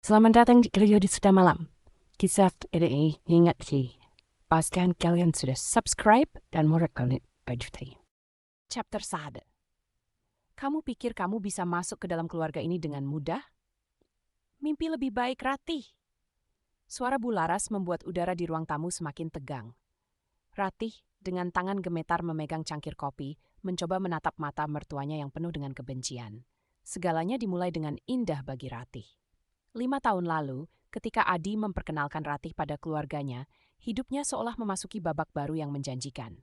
Selamat datang di Kerja di Sudah Malam. Kisah ini ingat sih. Pastikan kalian sudah subscribe dan merekam baju tadi. Chapter 1. Kamu pikir kamu bisa masuk ke dalam keluarga ini dengan mudah? Mimpi lebih baik, Ratih. Suara Bularas membuat udara di ruang tamu semakin tegang. Ratih, dengan tangan gemetar memegang cangkir kopi, mencoba menatap mata mertuanya yang penuh dengan kebencian. Segalanya dimulai dengan indah bagi Ratih. 5 tahun lalu, ketika Adi memperkenalkan Ratih pada keluarganya, hidupnya seolah memasuki babak baru yang menjanjikan.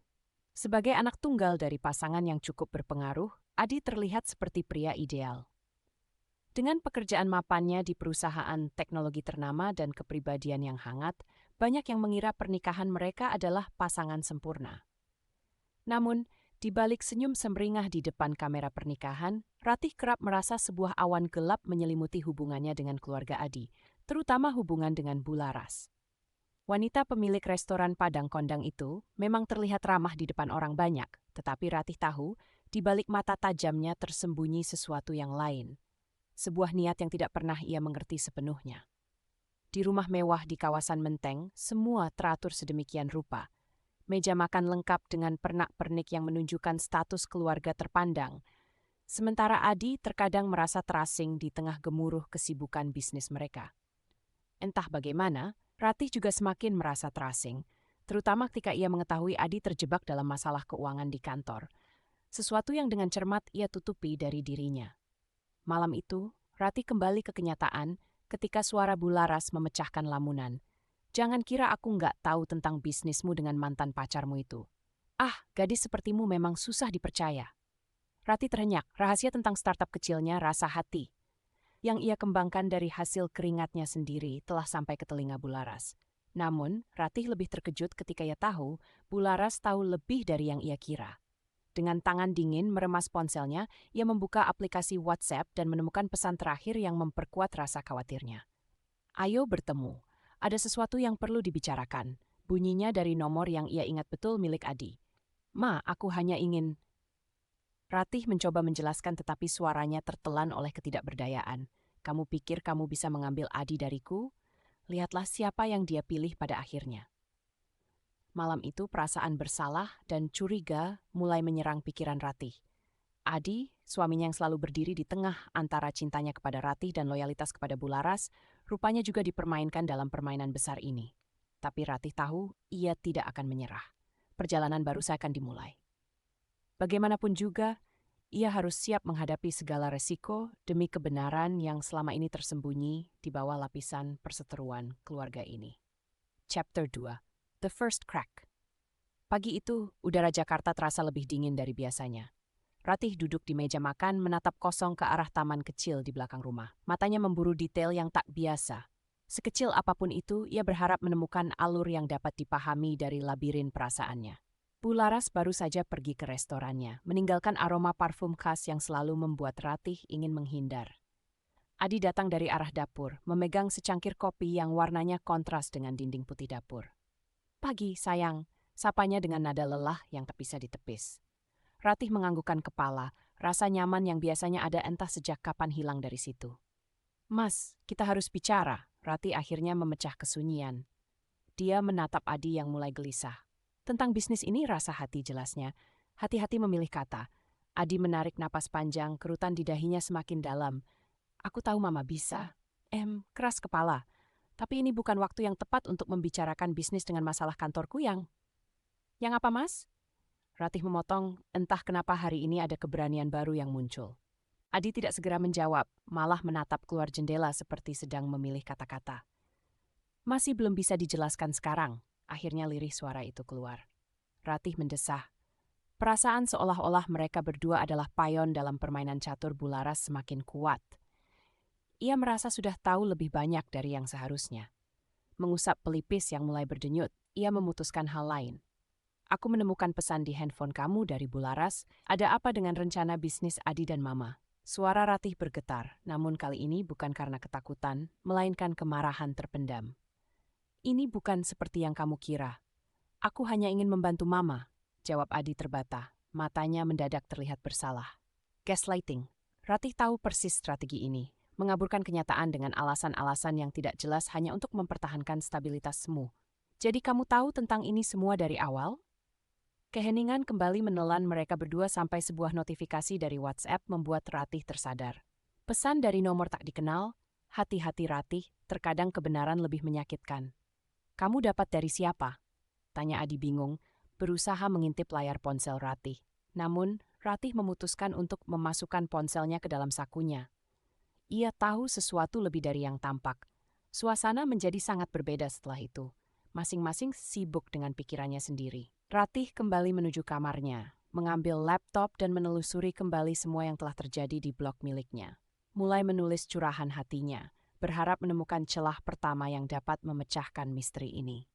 Sebagai anak tunggal dari pasangan yang cukup berpengaruh, Adi terlihat seperti pria ideal. Dengan pekerjaan mapannya di perusahaan teknologi ternama dan kepribadian yang hangat, banyak yang mengira pernikahan mereka adalah pasangan sempurna. Namun, di balik senyum semeringah di depan kamera pernikahan, Ratih kerap merasa sebuah awan gelap menyelimuti hubungannya dengan keluarga Adi, terutama hubungan dengan Bularas. Wanita pemilik restoran Padang Kondang itu memang terlihat ramah di depan orang banyak, tetapi Ratih tahu, di balik mata tajamnya tersembunyi sesuatu yang lain. Sebuah niat yang tidak pernah ia mengerti sepenuhnya. Di rumah mewah di kawasan Menteng, semua teratur sedemikian rupa. Meja makan lengkap dengan pernak-pernik yang menunjukkan status keluarga terpandang. Sementara Adi terkadang merasa terasing di tengah gemuruh kesibukan bisnis mereka. Entah bagaimana, Ratih juga semakin merasa terasing, terutama ketika ia mengetahui Adi terjebak dalam masalah keuangan di kantor. Sesuatu yang dengan cermat ia tutupi dari dirinya. Malam itu, Ratih kembali ke kenyataan ketika suara Bularas memecahkan lamunan. Jangan kira aku nggak tahu tentang bisnismu dengan mantan pacarmu itu. Ah, gadis sepertimu memang susah dipercaya. Ratih terenyak, rahasia tentang startup kecilnya Rasa Hati. Yang ia kembangkan dari hasil keringatnya sendiri telah sampai ke telinga Bularas. Namun, Ratih lebih terkejut ketika ia tahu Bularas tahu lebih dari yang ia kira. Dengan tangan dingin meremas ponselnya, ia membuka aplikasi WhatsApp dan menemukan pesan terakhir yang memperkuat rasa khawatirnya. Ayo bertemu. Ada sesuatu yang perlu dibicarakan. Bunyinya dari nomor yang ia ingat betul milik Adi. Ma, aku hanya ingin... Ratih mencoba menjelaskan tetapi suaranya tertelan oleh ketidakberdayaan. Kamu pikir kamu bisa mengambil Adi dariku? Lihatlah siapa yang dia pilih pada akhirnya. Malam itu perasaan bersalah dan curiga mulai menyerang pikiran Ratih. Adi, suaminya yang selalu berdiri di tengah antara cintanya kepada Ratih dan loyalitas kepada Bularas, rupanya juga dipermainkan dalam permainan besar ini. Tapi Ratih tahu ia tidak akan menyerah. Perjalanan baru akan dimulai. Bagaimanapun juga, ia harus siap menghadapi segala resiko demi kebenaran yang selama ini tersembunyi di bawah lapisan perseteruan keluarga ini. Chapter 2. The First Crack. Pagi itu, udara Jakarta terasa lebih dingin dari biasanya. Ratih duduk di meja makan menatap kosong ke arah taman kecil di belakang rumah. Matanya memburu detail yang tak biasa. Sekecil apapun itu, ia berharap menemukan alur yang dapat dipahami dari labirin perasaannya. Bularas baru saja pergi ke restorannya, meninggalkan aroma parfum khas yang selalu membuat Ratih ingin menghindar. Adi datang dari arah dapur, memegang secangkir kopi yang warnanya kontras dengan dinding putih dapur. Pagi, sayang, sapanya dengan nada lelah yang tak bisa ditepis. Ratih menganggukkan kepala, rasa nyaman yang biasanya ada entah sejak kapan hilang dari situ. Mas, kita harus bicara. Ratih akhirnya memecah kesunyian. Dia menatap Adi yang mulai gelisah. Tentang bisnis ini Rasa Hati jelasnya. Hati-hati memilih kata. Adi menarik napas panjang, kerutan di dahinya semakin dalam. Aku tahu Mama bisa. Keras kepala. Tapi ini bukan waktu yang tepat untuk membicarakan bisnis dengan masalah kantorku yang... Yang apa, Mas? Ratih memotong, entah kenapa hari ini ada keberanian baru yang muncul. Adi tidak segera menjawab, malah menatap keluar jendela seperti sedang memilih kata-kata. Masih belum bisa dijelaskan sekarang, akhirnya lirih suara itu keluar. Ratih mendesah. Perasaan seolah-olah mereka berdua adalah payon dalam permainan catur Bularas semakin kuat. Ia merasa sudah tahu lebih banyak dari yang seharusnya. Mengusap pelipis yang mulai berdenyut, ia memutuskan hal lain. Aku menemukan pesan di handphone kamu dari Bularas. Ada apa dengan rencana bisnis Adi dan Mama? Suara Ratih bergetar, namun kali ini bukan karena ketakutan, melainkan kemarahan terpendam. Ini bukan seperti yang kamu kira. Aku hanya ingin membantu Mama, jawab Adi terbata. Matanya mendadak terlihat bersalah. Gaslighting. Ratih tahu persis strategi ini. mengaburkan kenyataan dengan alasan-alasan yang tidak jelas hanya untuk mempertahankan stabilitasmu. Jadi kamu tahu tentang ini semua dari awal? Keheningan kembali menelan mereka berdua sampai sebuah notifikasi dari WhatsApp membuat Ratih tersadar. Pesan dari nomor tak dikenal, hati-hati Ratih, terkadang kebenaran lebih menyakitkan. Kamu dapat dari siapa? Tanya Adi bingung, berusaha mengintip layar ponsel Ratih. Namun, Ratih memutuskan untuk memasukkan ponselnya ke dalam sakunya. Ia tahu sesuatu lebih dari yang tampak. Suasana menjadi sangat berbeda setelah itu. Masing-masing sibuk dengan pikirannya sendiri. Ratih kembali menuju kamarnya, mengambil laptop dan menelusuri kembali semua yang telah terjadi di blog miliknya. Mulai menulis curahan hatinya, berharap menemukan celah pertama yang dapat memecahkan misteri ini.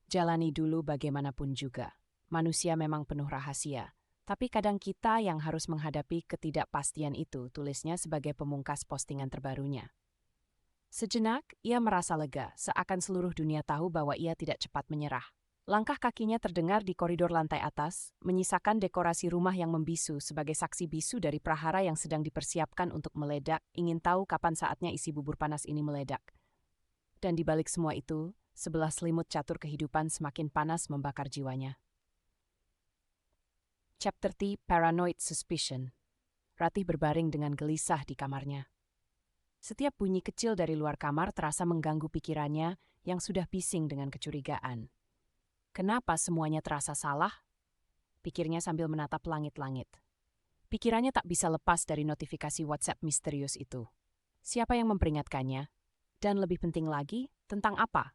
Jalani dulu bagaimanapun juga. Manusia memang penuh rahasia, tapi kadang kita yang harus menghadapi ketidakpastian itu, tulisnya sebagai pemungkas postingan terbarunya. Sejenak, ia merasa lega, seakan seluruh dunia tahu bahwa ia tidak cepat menyerah. Langkah kakinya terdengar di koridor lantai atas, menyisakan dekorasi rumah yang membisu sebagai saksi bisu dari prahara yang sedang dipersiapkan untuk meledak, ingin tahu kapan saatnya isi bubur panas ini meledak. Dan di balik semua itu, sebelah selimut catur kehidupan semakin panas membakar jiwanya. Chapter 3, Paranoid Suspicion. Ratih berbaring dengan gelisah di kamarnya. Setiap bunyi kecil dari luar kamar terasa mengganggu pikirannya yang sudah bising dengan kecurigaan. Kenapa semuanya terasa salah? Pikirnya sambil menatap langit-langit. Pikirannya tak bisa lepas dari notifikasi WhatsApp misterius itu. Siapa yang memperingatkannya? Dan lebih penting lagi, tentang apa?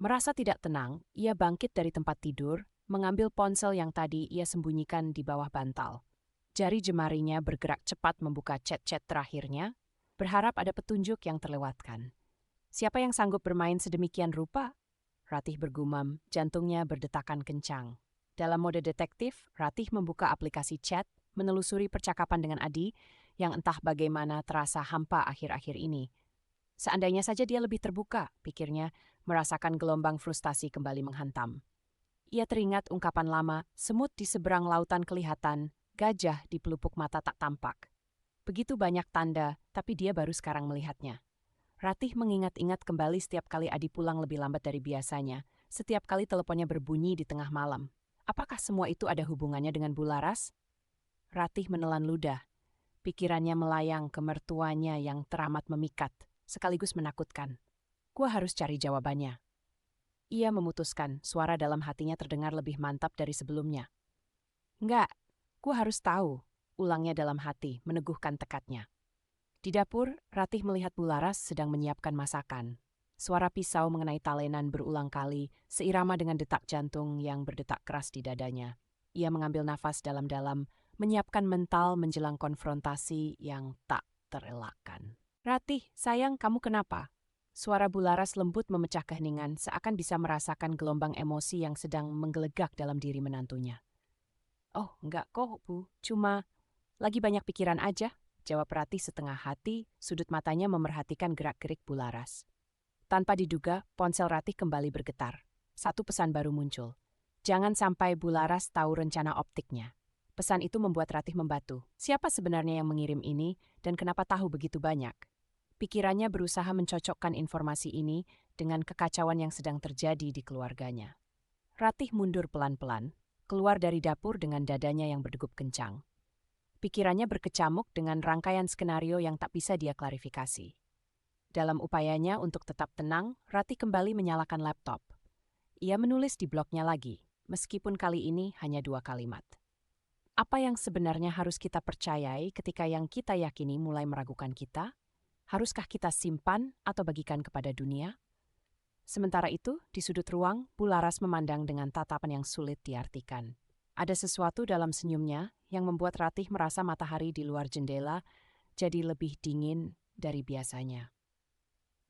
Merasa tidak tenang, ia bangkit dari tempat tidur, mengambil ponsel yang tadi ia sembunyikan di bawah bantal. Jari jemarinya bergerak cepat membuka chat-chat terakhirnya, berharap ada petunjuk yang terlewatkan. Siapa yang sanggup bermain sedemikian rupa? Ratih bergumam, jantungnya berdetakan kencang. Dalam mode detektif, Ratih membuka aplikasi chat, menelusuri percakapan dengan Adi, yang entah bagaimana terasa hampa akhir-akhir ini. Seandainya saja dia lebih terbuka, pikirnya, merasakan gelombang frustasi kembali menghantam. Ia teringat ungkapan lama, semut di seberang lautan kelihatan, gajah di pelupuk mata tak tampak. Begitu banyak tanda, tapi dia baru sekarang melihatnya. Ratih mengingat-ingat kembali setiap kali Adi pulang lebih lambat dari biasanya, setiap kali teleponnya berbunyi di tengah malam. Apakah semua itu ada hubungannya dengan Bularas? Ratih menelan ludah. Pikirannya melayang ke mertuanya yang teramat memikat, sekaligus menakutkan. Gua harus cari jawabannya. Ia memutuskan, suara dalam hatinya terdengar lebih mantap dari sebelumnya. Enggak, gua harus tahu, ulangnya dalam hati, meneguhkan tekadnya. Di dapur, Ratih melihat Bularas sedang menyiapkan masakan. Suara pisau mengenai talenan berulang kali, seirama dengan detak jantung yang berdetak keras di dadanya. Ia mengambil nafas dalam-dalam, menyiapkan mental menjelang konfrontasi yang tak terelakkan. Ratih, sayang, kamu kenapa? Suara Bularas lembut memecah keheningan, seakan bisa merasakan gelombang emosi yang sedang menggelegak dalam diri menantunya. Oh, enggak kok, Bu. Cuma lagi banyak pikiran aja. Jawab Ratih setengah hati, sudut matanya memerhatikan gerak-gerik Bularas. Tanpa diduga, ponsel Ratih kembali bergetar. Satu pesan baru muncul. Jangan sampai Bularas tahu rencana optiknya. Pesan itu membuat Ratih membatu. Siapa sebenarnya yang mengirim ini dan kenapa tahu begitu banyak? Pikirannya berusaha mencocokkan informasi ini dengan kekacauan yang sedang terjadi di keluarganya. Ratih mundur pelan-pelan, keluar dari dapur dengan dadanya yang berdegup kencang. Pikirannya berkecamuk dengan rangkaian skenario yang tak bisa dia klarifikasi. Dalam upayanya untuk tetap tenang, Ratih kembali menyalakan laptop. Ia menulis di blognya lagi, meskipun kali ini hanya 2 kalimat. Apa yang sebenarnya harus kita percayai ketika yang kita yakini mulai meragukan kita? Haruskah kita simpan atau bagikan kepada dunia? Sementara itu, di sudut ruang, Bularas memandang dengan tatapan yang sulit diartikan. Ada sesuatu dalam senyumnya yang membuat Ratih merasa matahari di luar jendela jadi lebih dingin dari biasanya.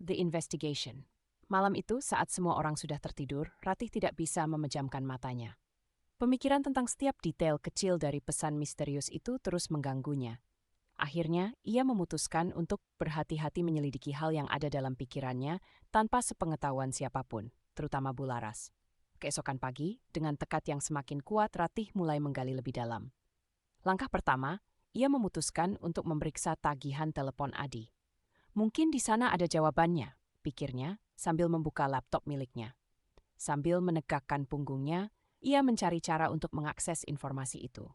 The Investigation. Malam itu, saat semua orang sudah tertidur, Ratih tidak bisa memejamkan matanya. Pemikiran tentang setiap detail kecil dari pesan misterius itu terus mengganggunya. Akhirnya, ia memutuskan untuk berhati-hati menyelidiki hal yang ada dalam pikirannya tanpa sepengetahuan siapapun, terutama Bularas. Keesokan pagi, dengan tekad yang semakin kuat, Ratih mulai menggali lebih dalam. Langkah pertama, ia memutuskan untuk memeriksa tagihan telepon Adi. Mungkin di sana ada jawabannya, pikirnya sambil membuka laptop miliknya. Sambil menegakkan punggungnya, ia mencari cara untuk mengakses informasi itu.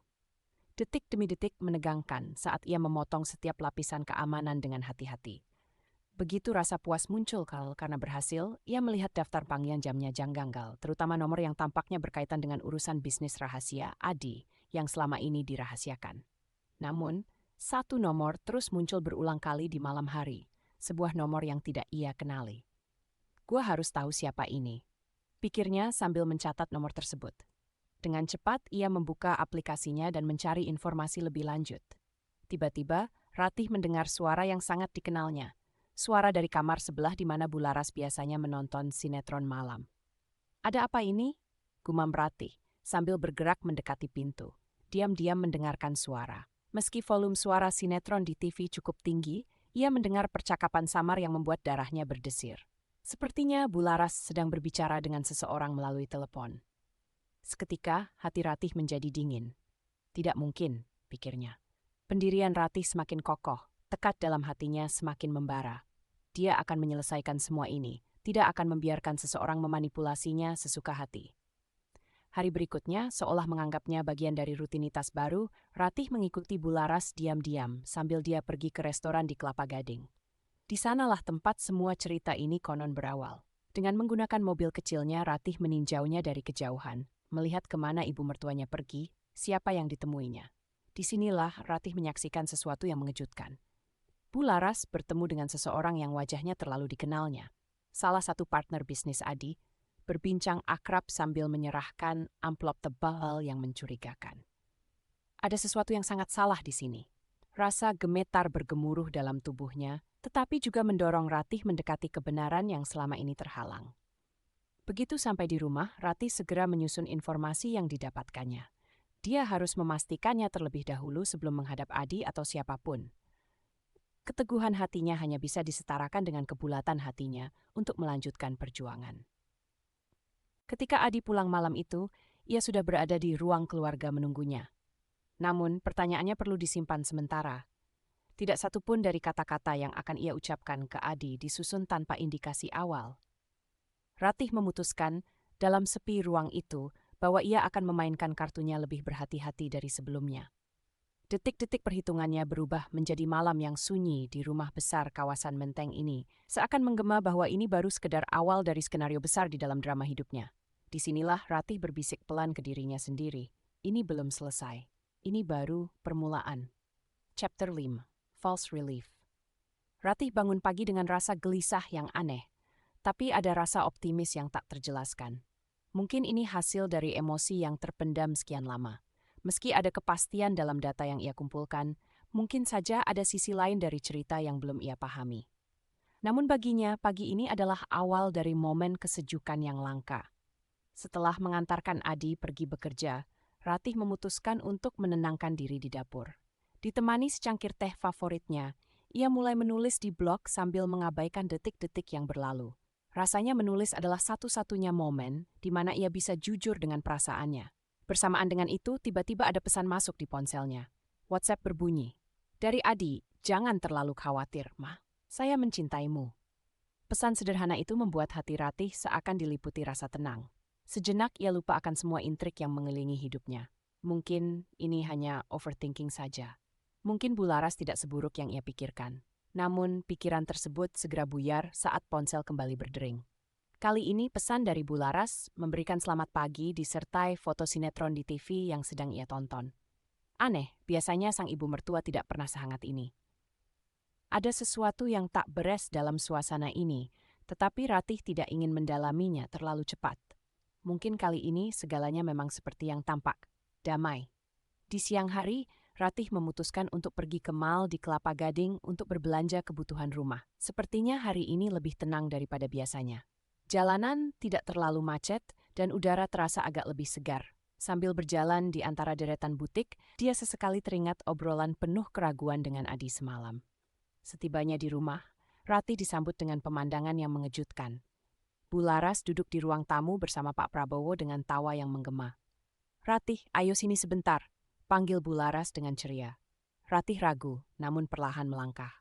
Detik demi detik menegangkan saat ia memotong setiap lapisan keamanan dengan hati-hati. Begitu rasa puas muncul karena berhasil, ia melihat daftar panggilan jamnya janggal, terutama nomor yang tampaknya berkaitan dengan urusan bisnis rahasia Adi yang selama ini dirahasiakan. Namun, satu nomor terus muncul berulang kali di malam hari, sebuah nomor yang tidak ia kenali. Gua harus tahu siapa ini, pikirnya sambil mencatat nomor tersebut. Dengan cepat, ia membuka aplikasinya dan mencari informasi lebih lanjut. Tiba-tiba, Ratih mendengar suara yang sangat dikenalnya. Suara dari kamar sebelah di mana Bularas biasanya menonton sinetron malam. "Ada apa ini?" gumam Ratih, sambil bergerak mendekati pintu. Diam-diam mendengarkan suara. Meski volume suara sinetron di TV cukup tinggi, ia mendengar percakapan samar yang membuat darahnya berdesir. Sepertinya Bularas sedang berbicara dengan seseorang melalui telepon. Seketika, hati Ratih menjadi dingin. Tidak mungkin, pikirnya. Pendirian Ratih semakin kokoh, tekad dalam hatinya semakin membara. Dia akan menyelesaikan semua ini, tidak akan membiarkan seseorang memanipulasinya sesuka hati. Hari berikutnya, seolah menganggapnya bagian dari rutinitas baru, Ratih mengikuti Bularas diam-diam sambil dia pergi ke restoran di Kelapa Gading. Di sanalah tempat semua cerita ini konon berawal. Dengan menggunakan mobil kecilnya, Ratih meninjaunya dari kejauhan, melihat kemana ibu mertuanya pergi, siapa yang ditemuinya. Disinilah Ratih menyaksikan sesuatu yang mengejutkan. Bularas bertemu dengan seseorang yang wajahnya terlalu dikenalnya. Salah satu partner bisnis Adi, berbincang akrab sambil menyerahkan amplop tebal yang mencurigakan. Ada sesuatu yang sangat salah di sini. Rasa gemetar bergemuruh dalam tubuhnya, tetapi juga mendorong Ratih mendekati kebenaran yang selama ini terhalang. Begitu sampai di rumah, Ratih segera menyusun informasi yang didapatkannya. Dia harus memastikannya terlebih dahulu sebelum menghadap Adi atau siapapun. Keteguhan hatinya hanya bisa disetarakan dengan kebulatan hatinya untuk melanjutkan perjuangan. Ketika Adi pulang malam itu, ia sudah berada di ruang keluarga menunggunya. Namun, pertanyaannya perlu disimpan sementara. Tidak satupun dari kata-kata yang akan ia ucapkan ke Adi disusun tanpa indikasi awal. Ratih memutuskan, dalam sepi ruang itu, bahwa ia akan memainkan kartunya lebih berhati-hati dari sebelumnya. Detik-detik perhitungannya berubah menjadi malam yang sunyi di rumah besar kawasan Menteng ini, seakan menggema bahwa ini baru sekedar awal dari skenario besar di dalam drama hidupnya. Disinilah Ratih berbisik pelan ke dirinya sendiri. Ini belum selesai. Ini baru permulaan. Chapter 5. False Relief. Ratih bangun pagi dengan rasa gelisah yang aneh, tapi ada rasa optimis yang tak terjelaskan. Mungkin ini hasil dari emosi yang terpendam sekian lama. Meski ada kepastian dalam data yang ia kumpulkan, mungkin saja ada sisi lain dari cerita yang belum ia pahami. Namun baginya, pagi ini adalah awal dari momen kesejukan yang langka. Setelah mengantarkan Adi pergi bekerja, Ratih memutuskan untuk menenangkan diri di dapur. Ditemani secangkir teh favoritnya, ia mulai menulis di blog sambil mengabaikan detik-detik yang berlalu. Rasanya menulis adalah satu-satunya momen di mana ia bisa jujur dengan perasaannya. Bersamaan dengan itu, tiba-tiba ada pesan masuk di ponselnya. WhatsApp berbunyi. "Dari Adi, jangan terlalu khawatir, Ma. Saya mencintaimu." Pesan sederhana itu membuat hati Ratih seakan diliputi rasa tenang. Sejenak ia lupa akan semua intrik yang mengelilingi hidupnya. Mungkin ini hanya overthinking saja. Mungkin Bularas tidak seburuk yang ia pikirkan. Namun, pikiran tersebut segera buyar saat ponsel kembali berdering. Kali ini pesan dari Bularas memberikan selamat pagi disertai foto sinetron di TV yang sedang ia tonton. Aneh, biasanya sang ibu mertua tidak pernah sehangat ini. Ada sesuatu yang tak beres dalam suasana ini, tetapi Ratih tidak ingin mendalaminya terlalu cepat. Mungkin kali ini segalanya memang seperti yang tampak, damai. Di siang hari, Ratih memutuskan untuk pergi ke mall di Kelapa Gading untuk berbelanja kebutuhan rumah. Sepertinya hari ini lebih tenang daripada biasanya. Jalanan tidak terlalu macet dan udara terasa agak lebih segar. Sambil berjalan di antara deretan butik, dia sesekali teringat obrolan penuh keraguan dengan Adi semalam. Setibanya di rumah, Ratih disambut dengan pemandangan yang mengejutkan. Bularas duduk di ruang tamu bersama Pak Prabowo dengan tawa yang menggema. "Ratih, ayo sini sebentar," panggil Bularas dengan ceria. Ratih ragu, namun perlahan melangkah.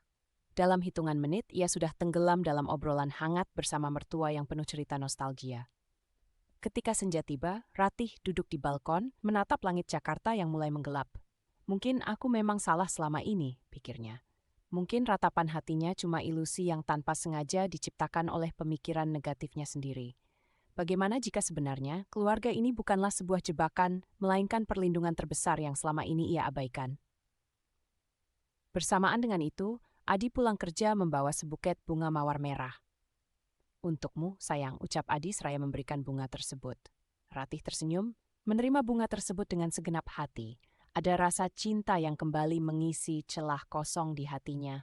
Dalam hitungan menit, ia sudah tenggelam dalam obrolan hangat bersama mertua yang penuh cerita nostalgia. Ketika senja tiba, Ratih duduk di balkon, menatap langit Jakarta yang mulai menggelap. Mungkin aku memang salah selama ini, pikirnya. Mungkin ratapan hatinya cuma ilusi yang tanpa sengaja diciptakan oleh pemikiran negatifnya sendiri. Bagaimana jika sebenarnya keluarga ini bukanlah sebuah jebakan, melainkan perlindungan terbesar yang selama ini ia abaikan? Bersamaan dengan itu, Adi pulang kerja membawa sebuket bunga mawar merah. "Untukmu, sayang," ucap Adi seraya memberikan bunga tersebut. Ratih tersenyum, menerima bunga tersebut dengan segenap hati. Ada rasa cinta yang kembali mengisi celah kosong di hatinya.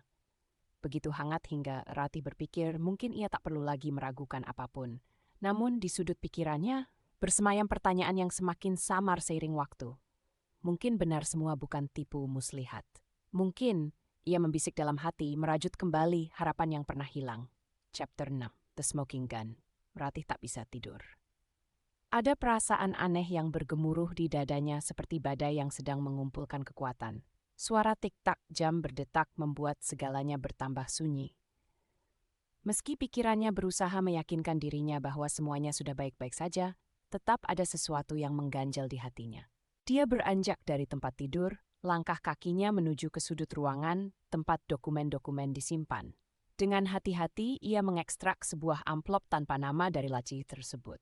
Begitu hangat hingga Ratih berpikir mungkin ia tak perlu lagi meragukan apapun. Namun di sudut pikirannya, bersemayam pertanyaan yang semakin samar seiring waktu. Mungkin benar semua bukan tipu muslihat. Mungkin ia membisik dalam hati, merajut kembali harapan yang pernah hilang. Chapter 6, The Smoking Gun. Ratih tak bisa tidur. Ada perasaan aneh yang bergemuruh di dadanya seperti badai yang sedang mengumpulkan kekuatan. Suara tik-tak jam berdetak membuat segalanya bertambah sunyi. Meski pikirannya berusaha meyakinkan dirinya bahwa semuanya sudah baik-baik saja, tetap ada sesuatu yang mengganjal di hatinya. Dia beranjak dari tempat tidur, langkah kakinya menuju ke sudut ruangan tempat dokumen-dokumen disimpan. Dengan hati-hati, ia mengekstrak sebuah amplop tanpa nama dari laci tersebut.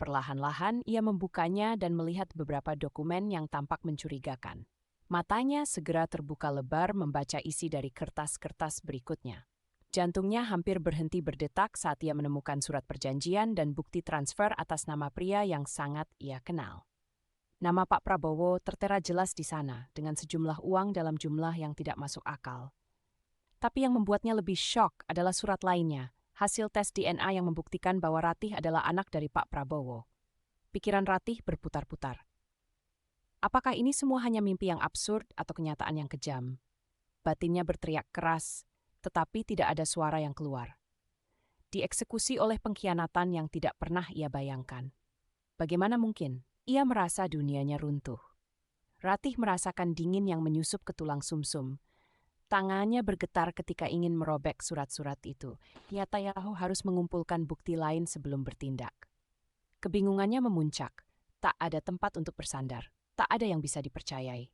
Perlahan-lahan, ia membukanya dan melihat beberapa dokumen yang tampak mencurigakan. Matanya segera terbuka lebar membaca isi dari kertas-kertas berikutnya. Jantungnya hampir berhenti berdetak saat ia menemukan surat perjanjian dan bukti transfer atas nama pria yang sangat ia kenal. Nama Pak Prabowo tertera jelas di sana, dengan sejumlah uang dalam jumlah yang tidak masuk akal. Tapi yang membuatnya lebih syok adalah surat lainnya, hasil tes DNA yang membuktikan bahwa Ratih adalah anak dari Pak Prabowo. Pikiran Ratih berputar-putar. Apakah ini semua hanya mimpi yang absurd atau kenyataan yang kejam? Batinnya berteriak keras, tetapi tidak ada suara yang keluar. Dieksekusi oleh pengkhianatan yang tidak pernah ia bayangkan. Bagaimana mungkin? Ia merasa dunianya runtuh. Ratih merasakan dingin yang menyusup ke tulang sumsum. Tangannya bergetar ketika ingin merobek surat-surat itu. Ia tahu harus mengumpulkan bukti lain sebelum bertindak. Kebingungannya memuncak. Tak ada tempat untuk bersandar. Tak ada yang bisa dipercayai.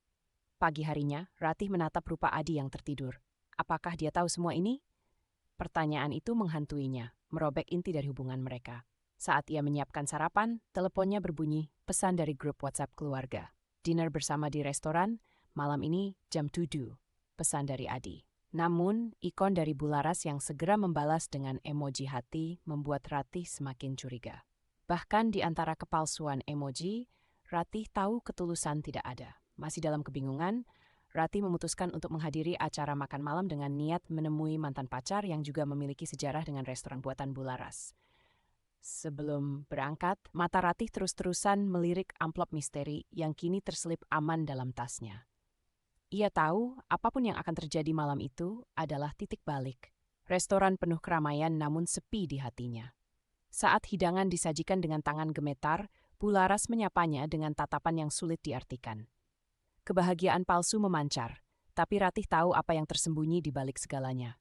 Pagi harinya, Ratih menatap rupa Adi yang tertidur. Apakah dia tahu semua ini? Pertanyaan itu menghantuinya, merobek inti dari hubungan mereka. Saat ia menyiapkan sarapan, teleponnya berbunyi, pesan dari grup WhatsApp keluarga. Dinner bersama di restoran, malam ini jam 7, pesan dari Adi. Namun, ikon dari Bularas yang segera membalas dengan emoji hati membuat Ratih semakin curiga. Bahkan di antara kepalsuan emoji, Ratih tahu ketulusan tidak ada. Masih dalam kebingungan, Ratih memutuskan untuk menghadiri acara makan malam dengan niat menemui mantan pacar yang juga memiliki sejarah dengan restoran buatan Bularas. Sebelum berangkat, mata Ratih terus-terusan melirik amplop misteri yang kini terselip aman dalam tasnya. Ia tahu apapun yang akan terjadi malam itu adalah titik balik. Restoran penuh keramaian namun sepi di hatinya. Saat hidangan disajikan dengan tangan gemetar, Bularas menyapanya dengan tatapan yang sulit diartikan. Kebahagiaan palsu memancar, tapi Ratih tahu apa yang tersembunyi di balik segalanya.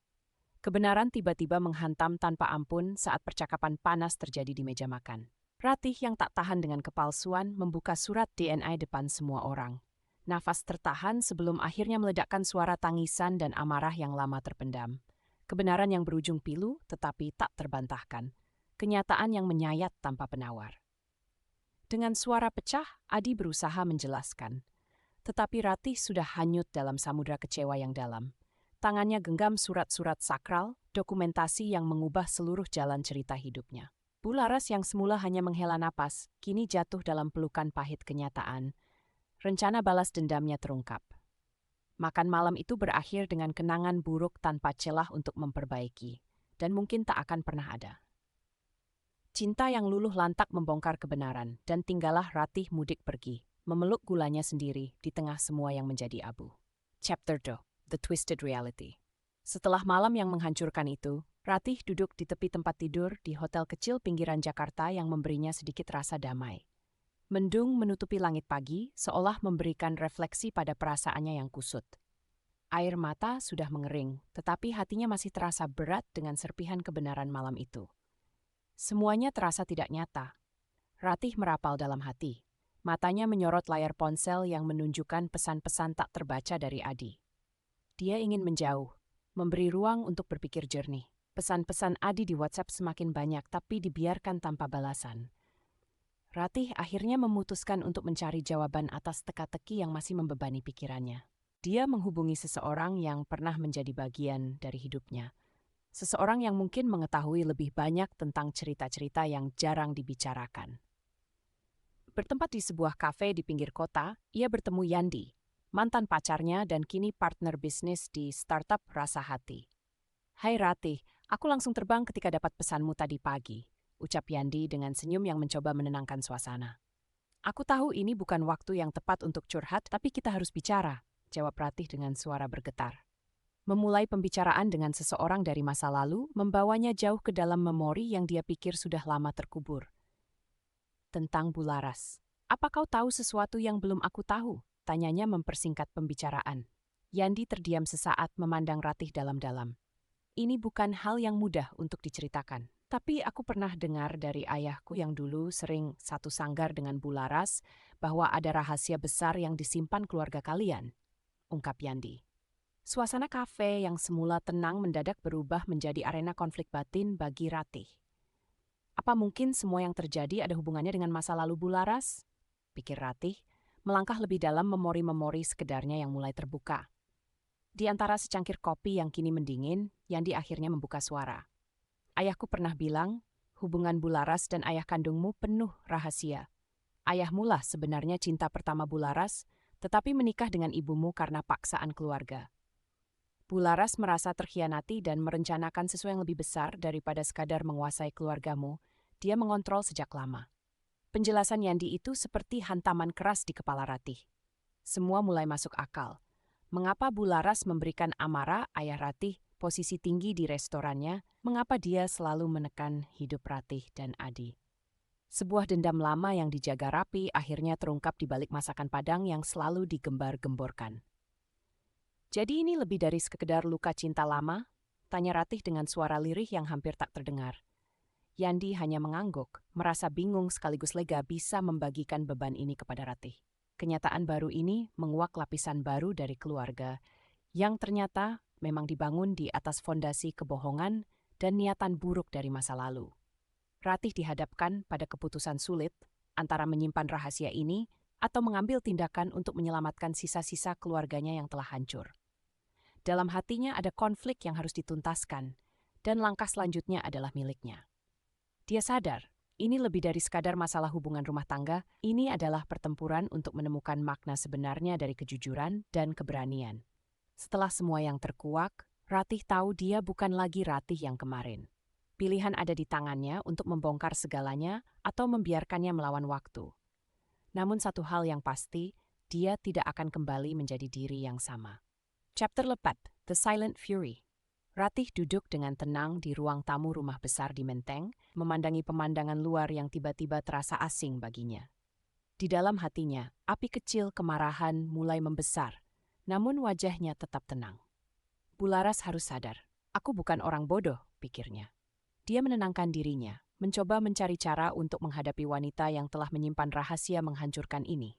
Kebenaran tiba-tiba menghantam tanpa ampun saat percakapan panas terjadi di meja makan. Ratih yang tak tahan dengan kepalsuan membuka surat DNA depan semua orang. Nafas tertahan sebelum akhirnya meledakkan suara tangisan dan amarah yang lama terpendam. Kebenaran yang berujung pilu tetapi tak terbantahkan. Kenyataan yang menyayat tanpa penawar. Dengan suara pecah, Adi berusaha menjelaskan. Tetapi Ratih sudah hanyut dalam samudera kecewa yang dalam. Tangannya genggam surat-surat sakral, dokumentasi yang mengubah seluruh jalan cerita hidupnya. Bularas yang semula hanya menghela napas, kini jatuh dalam pelukan pahit kenyataan. Rencana balas dendamnya terungkap. Makan malam itu berakhir dengan kenangan buruk tanpa celah untuk memperbaiki, dan mungkin tak akan pernah ada. Cinta yang luluh lantak membongkar kebenaran, dan tinggallah Ratih mudik pergi, memeluk gulanya sendiri di tengah semua yang menjadi abu. Chapter 2. The Twisted Reality. Setelah malam yang menghancurkan itu, Ratih duduk di tepi tempat tidur di hotel kecil pinggiran Jakarta yang memberinya sedikit rasa damai. Mendung menutupi langit pagi, seolah memberikan refleksi pada perasaannya yang kusut. Air mata sudah mengering, tetapi hatinya masih terasa berat dengan serpihan kebenaran malam itu. Semuanya terasa tidak nyata. Ratih merapal dalam hati. Matanya menyorot layar ponsel yang menunjukkan pesan-pesan tak terbaca dari Adi. Dia ingin menjauh, memberi ruang untuk berpikir jernih. Pesan-pesan Adi di WhatsApp semakin banyak tapi dibiarkan tanpa balasan. Ratih akhirnya memutuskan untuk mencari jawaban atas teka-teki yang masih membebani pikirannya. Dia menghubungi seseorang yang pernah menjadi bagian dari hidupnya. Seseorang yang mungkin mengetahui lebih banyak tentang cerita-cerita yang jarang dibicarakan. Bertempat di sebuah kafe di pinggir kota, ia bertemu Yandi, mantan pacarnya dan kini partner bisnis di startup Rasa Hati. "Hai Ratih, aku langsung terbang ketika dapat pesanmu tadi pagi," ucap Yandi dengan senyum yang mencoba menenangkan suasana. "Aku tahu ini bukan waktu yang tepat untuk curhat, tapi kita harus bicara," jawab Ratih dengan suara bergetar. Memulai pembicaraan dengan seseorang dari masa lalu membawanya jauh ke dalam memori yang dia pikir sudah lama terkubur. Tentang Bularas. "Apa kau tahu sesuatu yang belum aku tahu?" tanyanya mempersingkat pembicaraan. Yandi terdiam sesaat memandang Ratih dalam-dalam. "Ini bukan hal yang mudah untuk diceritakan. Tapi aku pernah dengar dari ayahku yang dulu sering satu sanggar dengan Bularas bahwa ada rahasia besar yang disimpan keluarga kalian," ungkap Yandi. Suasana kafe yang semula tenang mendadak berubah menjadi arena konflik batin bagi Ratih. Apa mungkin semua yang terjadi ada hubungannya dengan masa lalu Bularas? Pikir Ratih, melangkah lebih dalam memori-memori sekedarnya yang mulai terbuka. Di antara secangkir kopi yang kini mendingin, Yandi akhirnya membuka suara. "Ayahku pernah bilang, hubungan Bularas dan ayah kandungmu penuh rahasia. Ayahmu lah sebenarnya cinta pertama Bularas, tetapi menikah dengan ibumu karena paksaan keluarga. Bularas merasa terkhianati dan merencanakan sesuatu yang lebih besar daripada sekadar menguasai keluargamu. Dia mengontrol sejak lama." Penjelasan Yandi itu seperti hantaman keras di kepala Ratih. Semua mulai masuk akal. Mengapa Bularas memberikan Amara, ayah Ratih, posisi tinggi di restorannya? Mengapa dia selalu menekan hidup Ratih dan Adi? Sebuah dendam lama yang dijaga rapi akhirnya terungkap di balik masakan Padang yang selalu digembar-gemborkan. "Jadi ini lebih dari sekedar luka cinta lama?" tanya Ratih dengan suara lirih yang hampir tak terdengar. Yandi hanya mengangguk, merasa bingung sekaligus lega bisa membagikan beban ini kepada Ratih. Kenyataan baru ini menguak lapisan baru dari keluarga yang ternyata memang dibangun di atas fondasi kebohongan dan niatan buruk dari masa lalu. Ratih dihadapkan pada keputusan sulit antara menyimpan rahasia ini atau mengambil tindakan untuk menyelamatkan sisa-sisa keluarganya yang telah hancur. Dalam hatinya ada konflik yang harus dituntaskan, dan langkah selanjutnya adalah miliknya. Dia sadar, ini lebih dari sekadar masalah hubungan rumah tangga, ini adalah pertempuran untuk menemukan makna sebenarnya dari kejujuran dan keberanian. Setelah semua yang terkuak, Ratih tahu dia bukan lagi Ratih yang kemarin. Pilihan ada di tangannya untuk membongkar segalanya atau membiarkannya melawan waktu. Namun satu hal yang pasti, dia tidak akan kembali menjadi diri yang sama. Chapter 4, The Silent Fury. Ratih duduk dengan tenang di ruang tamu rumah besar di Menteng, memandangi pemandangan luar yang tiba-tiba terasa asing baginya. Di dalam hatinya, api kecil kemarahan mulai membesar, namun wajahnya tetap tenang. Bularas harus sadar, aku bukan orang bodoh, pikirnya. Dia menenangkan dirinya, mencoba mencari cara untuk menghadapi wanita yang telah menyimpan rahasia menghancurkan ini.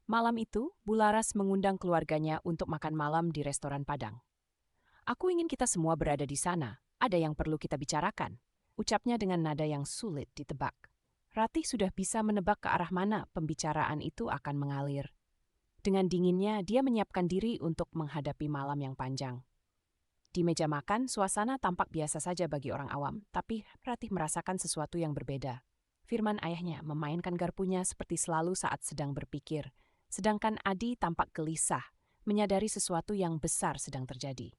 Malam itu, Bularas mengundang keluarganya untuk makan malam di restoran Padang. "Aku ingin kita semua berada di sana, ada yang perlu kita bicarakan," ucapnya dengan nada yang sulit ditebak. Ratih sudah bisa menebak ke arah mana pembicaraan itu akan mengalir. Dengan dinginnya, dia menyiapkan diri untuk menghadapi malam yang panjang. Di meja makan, suasana tampak biasa saja bagi orang awam, tapi Ratih merasakan sesuatu yang berbeda. Firman ayahnya memainkan garpunya seperti selalu saat sedang berpikir, sedangkan Adi tampak gelisah, menyadari sesuatu yang besar sedang terjadi.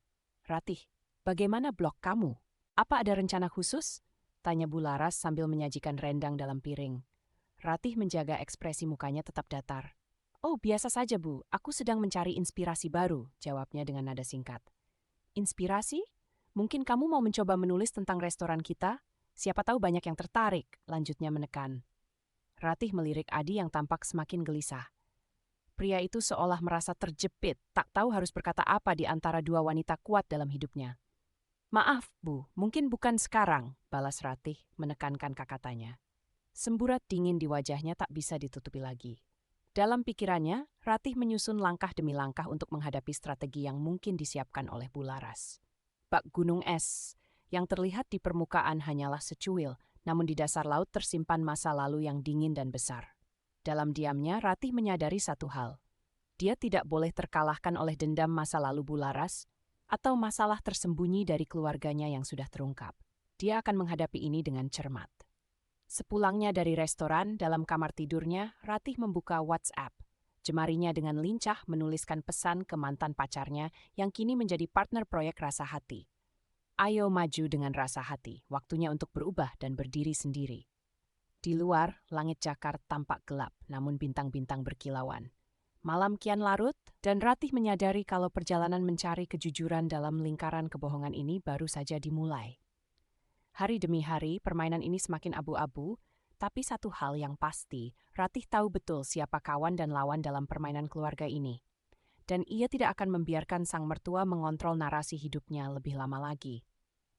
"Ratih, bagaimana blog kamu? Apa ada rencana khusus?" tanya Bularas sambil menyajikan rendang dalam piring. Ratih menjaga ekspresi mukanya tetap datar. "Oh, biasa saja, Bu. Aku sedang mencari inspirasi baru," jawabnya dengan nada singkat. "Inspirasi? Mungkin kamu mau mencoba menulis tentang restoran kita? Siapa tahu banyak yang tertarik," lanjutnya menekan. Ratih melirik Adi yang tampak semakin gelisah. Pria itu seolah merasa terjepit, tak tahu harus berkata apa di antara dua wanita kuat dalam hidupnya. "Maaf, Bu, mungkin bukan sekarang," balas Ratih menekankan kata-katanya. Semburat dingin di wajahnya tak bisa ditutupi lagi. Dalam pikirannya, Ratih menyusun langkah demi langkah untuk menghadapi strategi yang mungkin disiapkan oleh Bularas. Bak gunung es, yang terlihat di permukaan hanyalah secuil, namun di dasar laut tersimpan masa lalu yang dingin dan besar. Dalam diamnya, Ratih menyadari satu hal. Dia tidak boleh terkalahkan oleh dendam masa lalu Bularas atau masalah tersembunyi dari keluarganya yang sudah terungkap. Dia akan menghadapi ini dengan cermat. Sepulangnya dari restoran, dalam kamar tidurnya, Ratih membuka WhatsApp. Jemarinya dengan lincah menuliskan pesan ke mantan pacarnya yang kini menjadi partner proyek Rasa Hati. "Ayo maju dengan rasa hati, waktunya untuk berubah dan berdiri sendiri." Di luar, langit Jakarta tampak gelap, namun bintang-bintang berkilauan. Malam kian larut, dan Ratih menyadari kalau perjalanan mencari kejujuran dalam lingkaran kebohongan ini baru saja dimulai. Hari demi hari, permainan ini semakin abu-abu, tapi satu hal yang pasti, Ratih tahu betul siapa kawan dan lawan dalam permainan keluarga ini. Dan ia tidak akan membiarkan sang mertua mengontrol narasi hidupnya lebih lama lagi.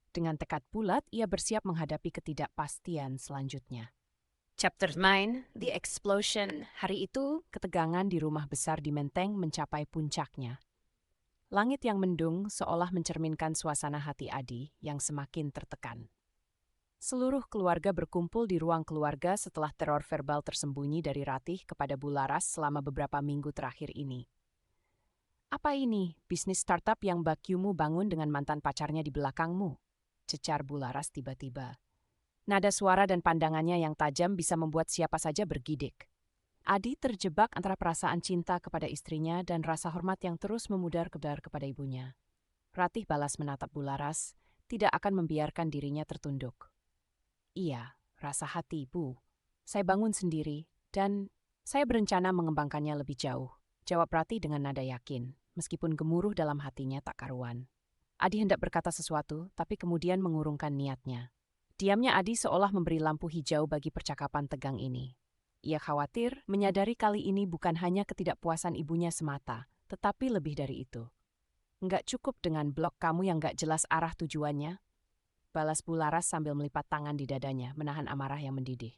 Dengan tekad bulat, ia bersiap menghadapi ketidakpastian selanjutnya. Chapter 9, The Explosion. Hari itu, ketegangan di rumah besar di Menteng mencapai puncaknya. Langit yang mendung seolah mencerminkan suasana hati Adi yang semakin tertekan. Seluruh keluarga berkumpul di ruang keluarga setelah teror verbal tersembunyi dari Ratih kepada Bularas selama beberapa minggu terakhir ini. "Apa ini, bisnis startup yang Bakyumu bangun dengan mantan pacarnya di belakangmu?" cecar Bularas tiba-tiba. Nada suara dan pandangannya yang tajam bisa membuat siapa saja bergidik. Adi terjebak antara perasaan cinta kepada istrinya dan rasa hormat yang terus memudar-kedar kepada ibunya. Ratih balas menatap Bularas, tidak akan membiarkan dirinya tertunduk. "Iya, rasa hati, Bu. Saya bangun sendiri, dan saya berencana mengembangkannya lebih jauh," jawab Ratih dengan nada yakin, meskipun gemuruh dalam hatinya tak karuan. Adi hendak berkata sesuatu, tapi kemudian mengurungkan niatnya. Diamnya Adi seolah memberi lampu hijau bagi percakapan tegang ini. Ia khawatir menyadari kali ini bukan hanya ketidakpuasan ibunya semata, tetapi lebih dari itu. "Nggak cukup dengan blog kamu yang nggak jelas arah tujuannya?" balas Bularas sambil melipat tangan di dadanya, menahan amarah yang mendidih.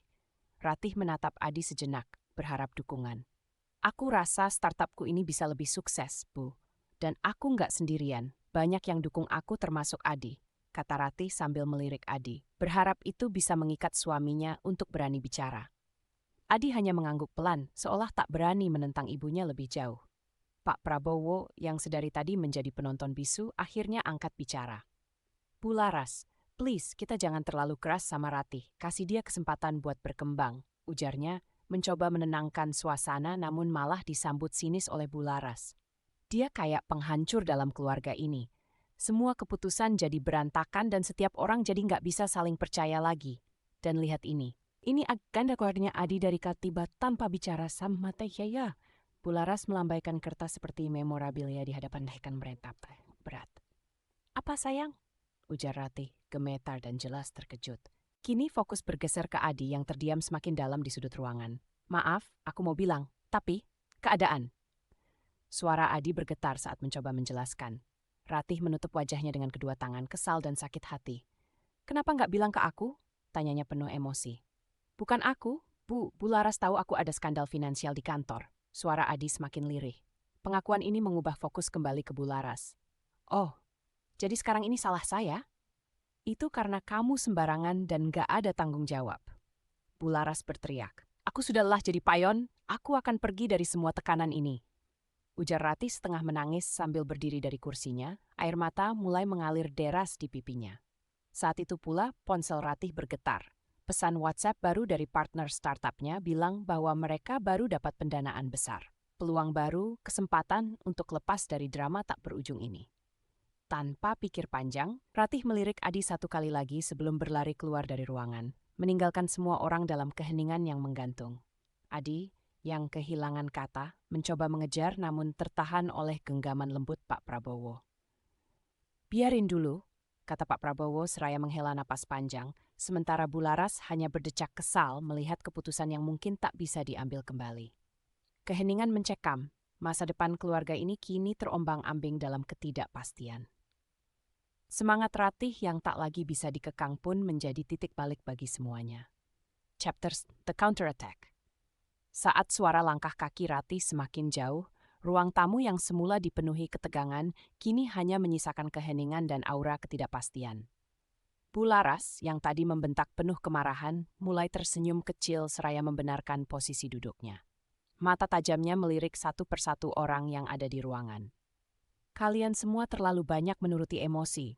Ratih menatap Adi sejenak, berharap dukungan. "Aku rasa startupku ini bisa lebih sukses, Bu. Dan aku nggak sendirian, banyak yang dukung aku termasuk Adi," kata Ratih sambil melirik Adi, berharap itu bisa mengikat suaminya untuk berani bicara. Adi hanya mengangguk pelan, seolah tak berani menentang ibunya lebih jauh. Pak Prabowo, yang sedari tadi menjadi penonton bisu, akhirnya angkat bicara. "Bularas, please, kita jangan terlalu keras sama Ratih. Kasih dia kesempatan buat berkembang," ujarnya, mencoba menenangkan suasana namun malah disambut sinis oleh Bularas. "Dia kayak penghancur dalam keluarga ini. Semua keputusan jadi berantakan dan setiap orang jadi nggak bisa saling percaya lagi. Dan lihat ini. Ini agenda keluarnya Adi dari Katiba tanpa bicara sama Tehya." Bularas melambaikan kertas seperti memorabilia di hadapan rekan meretap berat. "Apa sayang?" ujar Ratih, gemetar dan jelas terkejut. Kini fokus bergeser ke Adi yang terdiam semakin dalam di sudut ruangan. "Maaf, aku mau bilang, tapi keadaan." Suara Adi bergetar saat mencoba menjelaskan. Ratih menutup wajahnya dengan kedua tangan, kesal dan sakit hati. "Kenapa nggak bilang ke aku?" tanyanya penuh emosi. "Bukan aku, Bu. Bularas tahu aku ada skandal finansial di kantor." Suara Adi semakin lirih. Pengakuan ini mengubah fokus kembali ke Bularas. "Oh, jadi sekarang ini salah saya?" "Itu karena kamu sembarangan dan gak ada tanggung jawab." Bularas berteriak. "Aku sudah lelah jadi payon, aku akan pergi dari semua tekanan ini," ujar Ratih setengah menangis sambil berdiri dari kursinya, air mata mulai mengalir deras di pipinya. Saat itu pula ponsel Ratih bergetar. Pesan WhatsApp baru dari partner startupnya bilang bahwa mereka baru dapat pendanaan besar. Peluang baru, kesempatan untuk lepas dari drama tak berujung ini. Tanpa pikir panjang, Ratih melirik Adi satu kali lagi sebelum berlari keluar dari ruangan, meninggalkan semua orang dalam keheningan yang menggantung. Adi, yang kehilangan kata, mencoba mengejar namun tertahan oleh genggaman lembut Pak Prabowo. "Biarin dulu," kata Pak Prabowo seraya menghela napas panjang, sementara Bularas hanya berdecak kesal melihat keputusan yang mungkin tak bisa diambil kembali. Keheningan mencekam. Masa depan keluarga ini kini terombang-ambing dalam ketidakpastian. Semangat Ratih yang tak lagi bisa dikekang pun menjadi titik balik bagi semuanya. Chapter The Counterattack. Saat suara langkah kaki Ratih semakin jauh, ruang tamu yang semula dipenuhi ketegangan kini hanya menyisakan keheningan dan aura ketidakpastian. Bu Laras yang tadi membentak penuh kemarahan mulai tersenyum kecil seraya membenarkan posisi duduknya. Mata tajamnya melirik satu persatu orang yang ada di ruangan. Kalian semua terlalu banyak menuruti emosi.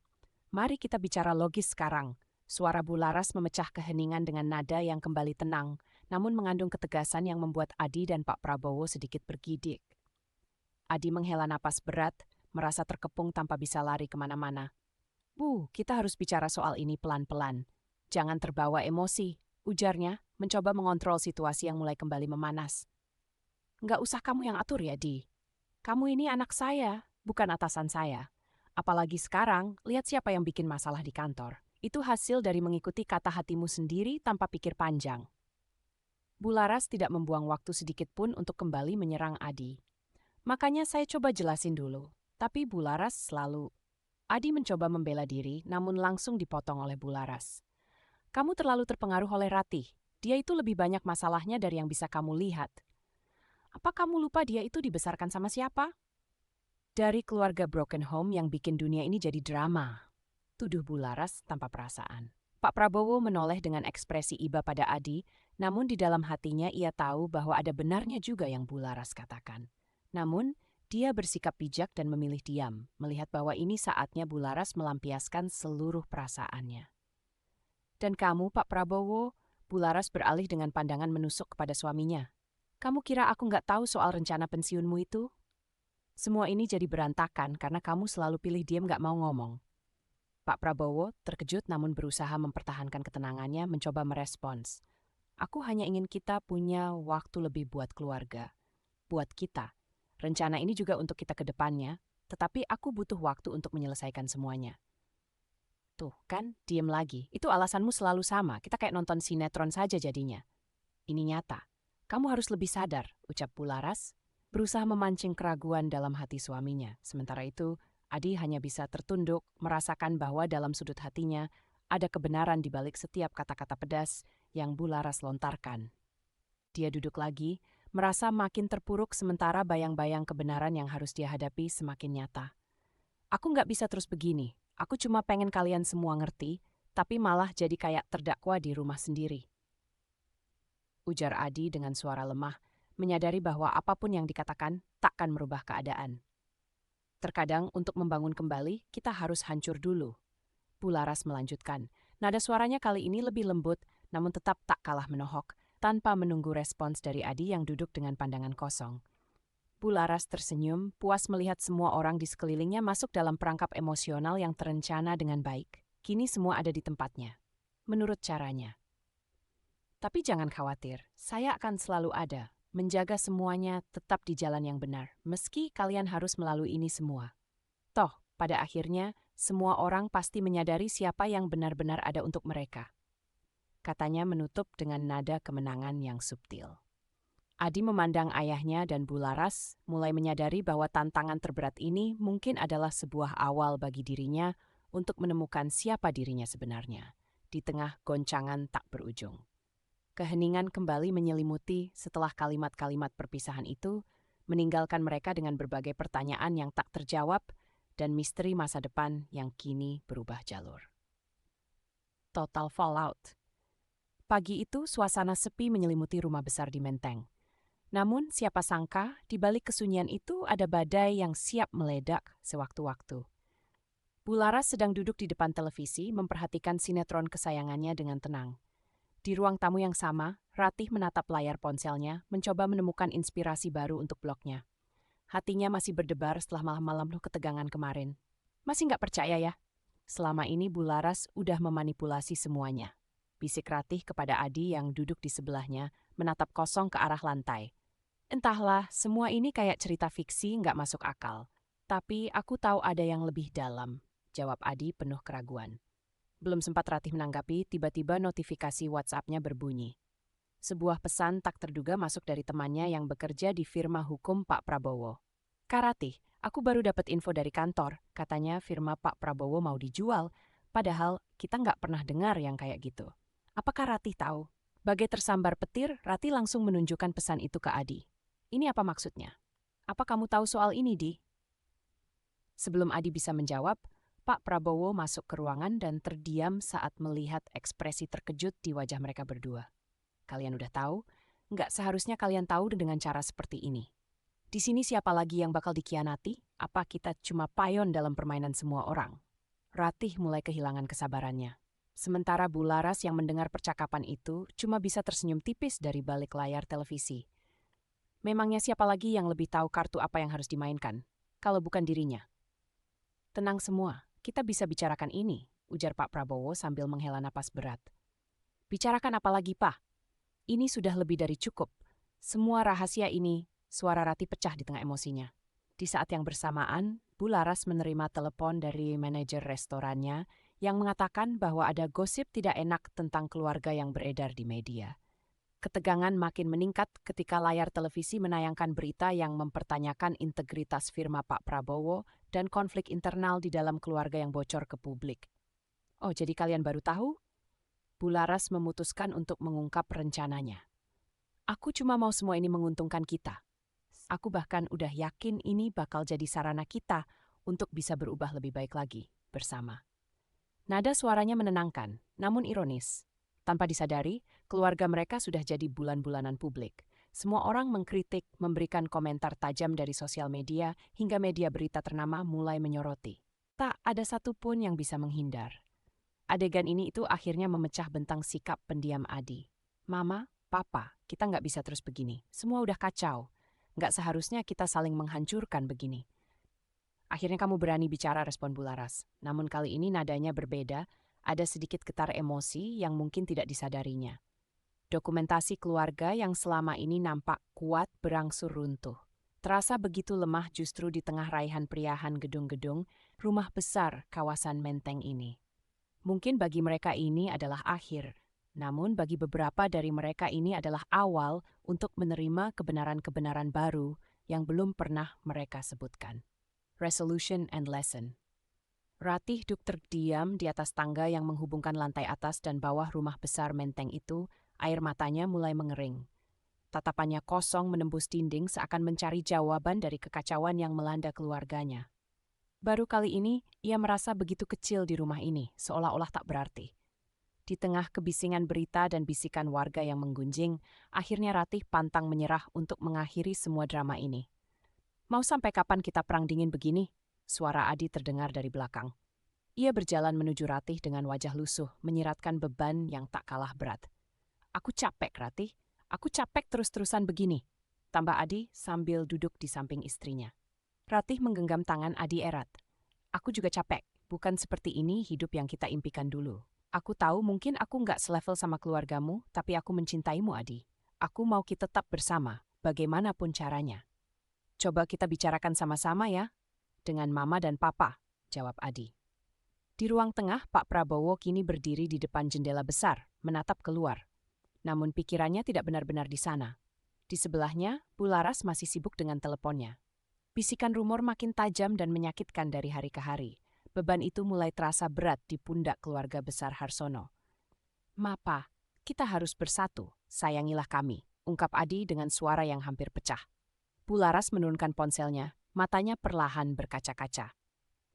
Mari kita bicara logis sekarang. Suara Bu Laras memecah keheningan dengan nada yang kembali tenang, namun mengandung ketegasan yang membuat Adi dan Pak Prabowo sedikit bergidik. Adi menghela napas berat, merasa terkepung tanpa bisa lari kemana-mana. Bu, kita harus bicara soal ini pelan-pelan. Jangan terbawa emosi, ujarnya, mencoba mengontrol situasi yang mulai kembali memanas. Nggak usah kamu yang atur ya, Di. Kamu ini anak saya, bukan atasan saya. Apalagi sekarang, lihat siapa yang bikin masalah di kantor. Itu hasil dari mengikuti kata hatimu sendiri tanpa pikir panjang. Bu Laras tidak membuang waktu sedikit pun untuk kembali menyerang Adi. Makanya saya coba jelasin dulu. Tapi Bu Laras selalu... Adi mencoba membela diri, namun langsung dipotong oleh Bu Laras. Kamu terlalu terpengaruh oleh Ratih. Dia itu lebih banyak masalahnya dari yang bisa kamu lihat. Apa kamu lupa dia itu dibesarkan sama siapa? Dari keluarga broken home yang bikin dunia ini jadi drama. Tuduh Bu Laras tanpa perasaan. Pak Prabowo menoleh dengan ekspresi iba pada Adi, namun di dalam hatinya ia tahu bahwa ada benarnya juga yang Bu Laras katakan. Namun, dia bersikap bijak dan memilih diam, melihat bahwa ini saatnya Bu Laras melampiaskan seluruh perasaannya. Dan kamu, Pak Prabowo, Bu Laras beralih dengan pandangan menusuk kepada suaminya. Kamu kira aku nggak tahu soal rencana pensiunmu itu? Semua ini jadi berantakan karena kamu selalu pilih diam nggak mau ngomong. Pak Prabowo terkejut namun berusaha mempertahankan ketenangannya mencoba merespons. Aku hanya ingin kita punya waktu lebih buat keluarga. Buat kita. Rencana ini juga untuk kita ke depannya, tetapi aku butuh waktu untuk menyelesaikan semuanya. Tuh kan, diem lagi. Itu alasanmu selalu sama, kita kayak nonton sinetron saja jadinya. Ini nyata. Kamu harus lebih sadar, ucap Bu Laras, berusaha memancing keraguan dalam hati suaminya. Sementara itu, Adi hanya bisa tertunduk, merasakan bahwa dalam sudut hatinya ada kebenaran di balik setiap kata-kata pedas yang Bu Laras lontarkan. Dia duduk lagi, merasa makin terpuruk sementara bayang-bayang kebenaran yang harus dia hadapi semakin nyata. Aku nggak bisa terus begini, aku cuma pengen kalian semua ngerti, tapi malah jadi kayak terdakwa di rumah sendiri. Ujar Adi dengan suara lemah, menyadari bahwa apapun yang dikatakan takkan merubah keadaan. Terkadang untuk membangun kembali, kita harus hancur dulu. Bu Laras melanjutkan, nada suaranya kali ini lebih lembut, namun tetap tak kalah menohok, tanpa menunggu respons dari Adi yang duduk dengan pandangan kosong. Bu Laras tersenyum, puas melihat semua orang di sekelilingnya masuk dalam perangkap emosional yang terencana dengan baik. Kini semua ada di tempatnya, menurut caranya. Tapi jangan khawatir, saya akan selalu ada, menjaga semuanya tetap di jalan yang benar, meski kalian harus melalui ini semua. Toh, pada akhirnya, semua orang pasti menyadari siapa yang benar-benar ada untuk mereka. Katanya menutup dengan nada kemenangan yang subtil. Adi memandang ayahnya dan Bu Laras, mulai menyadari bahwa tantangan terberat ini mungkin adalah sebuah awal bagi dirinya untuk menemukan siapa dirinya sebenarnya, di tengah goncangan tak berujung. Keheningan kembali menyelimuti setelah kalimat-kalimat perpisahan itu, meninggalkan mereka dengan berbagai pertanyaan yang tak terjawab dan misteri masa depan yang kini berubah jalur. Total fallout. Pagi itu suasana sepi menyelimuti rumah besar di Menteng. Namun siapa sangka di balik kesunyian itu ada badai yang siap meledak sewaktu-waktu. Bu Laras sedang duduk di depan televisi memperhatikan sinetron kesayangannya dengan tenang. Di ruang tamu yang sama, Ratih menatap layar ponselnya, mencoba menemukan inspirasi baru untuk blognya. Hatinya masih berdebar setelah malam-malam penuh ketegangan kemarin. Masih nggak percaya ya? Selama ini Bu Laras udah memanipulasi semuanya. Bisik Ratih kepada Adi yang duduk di sebelahnya, menatap kosong ke arah lantai. Entahlah, semua ini kayak cerita fiksi nggak masuk akal. Tapi aku tahu ada yang lebih dalam, jawab Adi penuh keraguan. Belum sempat Ratih menanggapi, tiba-tiba notifikasi WhatsApp-nya berbunyi. Sebuah pesan tak terduga masuk dari temannya yang bekerja di firma hukum Pak Prabowo. "Kak Ratih, aku baru dapat info dari kantor. Katanya firma Pak Prabowo mau dijual, padahal kita nggak pernah dengar yang kayak gitu. Apakah Ratih tahu?" Bagai tersambar petir, Ratih langsung menunjukkan pesan itu ke Adi. "Ini apa maksudnya? Apa kamu tahu soal ini, Di?" Sebelum Adi bisa menjawab, Pak Prabowo masuk ke ruangan dan terdiam saat melihat ekspresi terkejut di wajah mereka berdua. "Kalian udah tahu? Nggak seharusnya kalian tahu dengan cara seperti ini. Di sini siapa lagi yang bakal dikhianati? Apa kita cuma payon dalam permainan semua orang?" Ratih mulai kehilangan kesabarannya. Sementara Bularas yang mendengar percakapan itu cuma bisa tersenyum tipis dari balik layar televisi. Memangnya siapa lagi yang lebih tahu kartu apa yang harus dimainkan, kalau bukan dirinya? "Tenang semua, kita bisa bicarakan ini," ujar Pak Prabowo sambil menghela napas berat. "Bicarakan apa lagi, Pak? Ini sudah lebih dari cukup. Semua rahasia ini," suara Ratih pecah di tengah emosinya. Di saat yang bersamaan, Bularas menerima telepon dari manajer restorannya yang mengatakan bahwa ada gosip tidak enak tentang keluarga yang beredar di media. Ketegangan makin meningkat ketika layar televisi menayangkan berita yang mempertanyakan integritas firma Pak Prabowo dan konflik internal di dalam keluarga yang bocor ke publik. "Oh, jadi kalian baru tahu?" Bularas memutuskan untuk mengungkap rencananya. "Aku cuma mau semua ini menguntungkan kita. Aku bahkan udah yakin ini bakal jadi sarana kita untuk bisa berubah lebih baik lagi bersama." Nada suaranya menenangkan, namun ironis. Tanpa disadari, keluarga mereka sudah jadi bulan-bulanan publik. Semua orang mengkritik, memberikan komentar tajam dari sosial media, hingga media berita ternama mulai menyoroti. Tak ada satupun yang bisa menghindar. Adegan ini itu akhirnya memecah bentang sikap pendiam Adi. "Mama, Papa, kita nggak bisa terus begini. Semua udah kacau. Nggak seharusnya kita saling menghancurkan begini." "Akhirnya kamu berani bicara," respon Bularas. Namun kali ini nadanya berbeda, ada sedikit getar emosi yang mungkin tidak disadarinya. Dokumentasi keluarga yang selama ini nampak kuat berangsur runtuh. Terasa begitu lemah justru di tengah raihan periahan gedung-gedung, rumah besar kawasan Menteng ini. Mungkin bagi mereka ini adalah akhir, namun bagi beberapa dari mereka ini adalah awal untuk menerima kebenaran-kebenaran baru yang belum pernah mereka sebutkan. Resolution and lesson. Ratih duduk terdiam di atas tangga yang menghubungkan lantai atas dan bawah rumah besar Menteng itu, air matanya mulai mengering. Tatapannya kosong menembus dinding seakan mencari jawaban dari kekacauan yang melanda keluarganya. Baru kali ini, ia merasa begitu kecil di rumah ini, seolah-olah tak berarti. Di tengah kebisingan berita dan bisikan warga yang menggunjing, akhirnya Ratih pantang menyerah untuk mengakhiri semua drama ini. "Mau sampai kapan kita perang dingin begini?" Suara Adi terdengar dari belakang. Ia berjalan menuju Ratih dengan wajah lusuh, menyiratkan beban yang tak kalah berat. "Aku capek, Ratih. Aku capek terus-terusan begini," tambah Adi sambil duduk di samping istrinya. Ratih menggenggam tangan Adi erat. "Aku juga capek. Bukan seperti ini hidup yang kita impikan dulu. Aku tahu mungkin aku nggak selevel sama keluargamu, tapi aku mencintaimu, Adi. Aku mau kita tetap bersama, bagaimanapun caranya." "Coba kita bicarakan sama-sama ya." "Dengan Mama dan Papa," jawab Adi. Di ruang tengah, Pak Prabowo kini berdiri di depan jendela besar, menatap keluar. Namun pikirannya tidak benar-benar di sana. Di sebelahnya, Bularas masih sibuk dengan teleponnya. Bisikan rumor makin tajam dan menyakitkan dari hari ke hari. Beban itu mulai terasa berat di pundak keluarga besar Harsono. "Mapa, kita harus bersatu, sayangilah kami," ungkap Adi dengan suara yang hampir pecah. Bularas menurunkan ponselnya, matanya perlahan berkaca-kaca.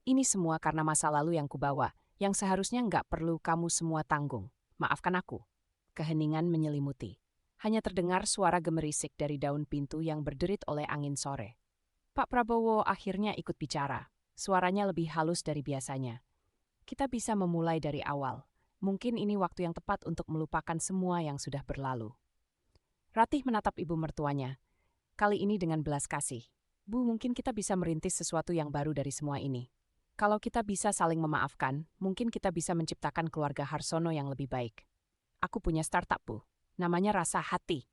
"Ini semua karena masa lalu yang kubawa, yang seharusnya nggak perlu kamu semua tanggung. Maafkan aku." Keheningan menyelimuti. Hanya terdengar suara gemerisik dari daun pintu yang berderit oleh angin sore. Pak Prabowo akhirnya ikut bicara. Suaranya lebih halus dari biasanya. "Kita bisa memulai dari awal. Mungkin ini waktu yang tepat untuk melupakan semua yang sudah berlalu." Ratih menatap ibu mertuanya. Kali ini dengan belas kasih. "Bu, mungkin kita bisa merintis sesuatu yang baru dari semua ini. Kalau kita bisa saling memaafkan, mungkin kita bisa menciptakan keluarga Harsono yang lebih baik. Aku punya startup, Bu. Namanya Rasa Hati.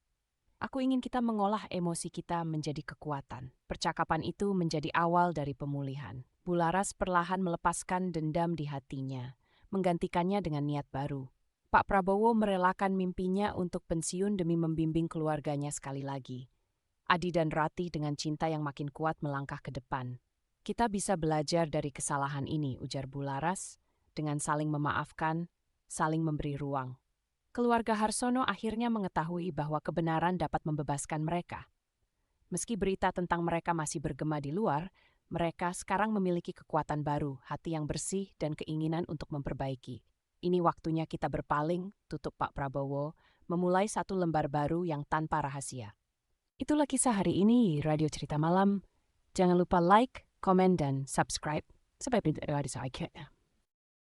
Aku ingin kita mengolah emosi kita menjadi kekuatan." Percakapan itu menjadi awal dari pemulihan. Bularas perlahan melepaskan dendam di hatinya, menggantikannya dengan niat baru. Pak Prabowo merelakan mimpinya untuk pensiun demi membimbing keluarganya sekali lagi. Adi dan Rati dengan cinta yang makin kuat melangkah ke depan. Kita bisa belajar dari kesalahan ini, ujar Bularas, dengan saling memaafkan, saling memberi ruang. Keluarga Harsono akhirnya mengetahui bahwa kebenaran dapat membebaskan mereka. Meski berita tentang mereka masih bergema di luar, mereka sekarang memiliki kekuatan baru, hati yang bersih, dan keinginan untuk memperbaiki. Ini waktunya kita berpaling, tutup Pak Prabowo, memulai satu lembar baru yang tanpa rahasia. Itulah kisah hari ini, Radio Cerita Malam. Jangan lupa like, komen, dan subscribe. Sampai berjumpa di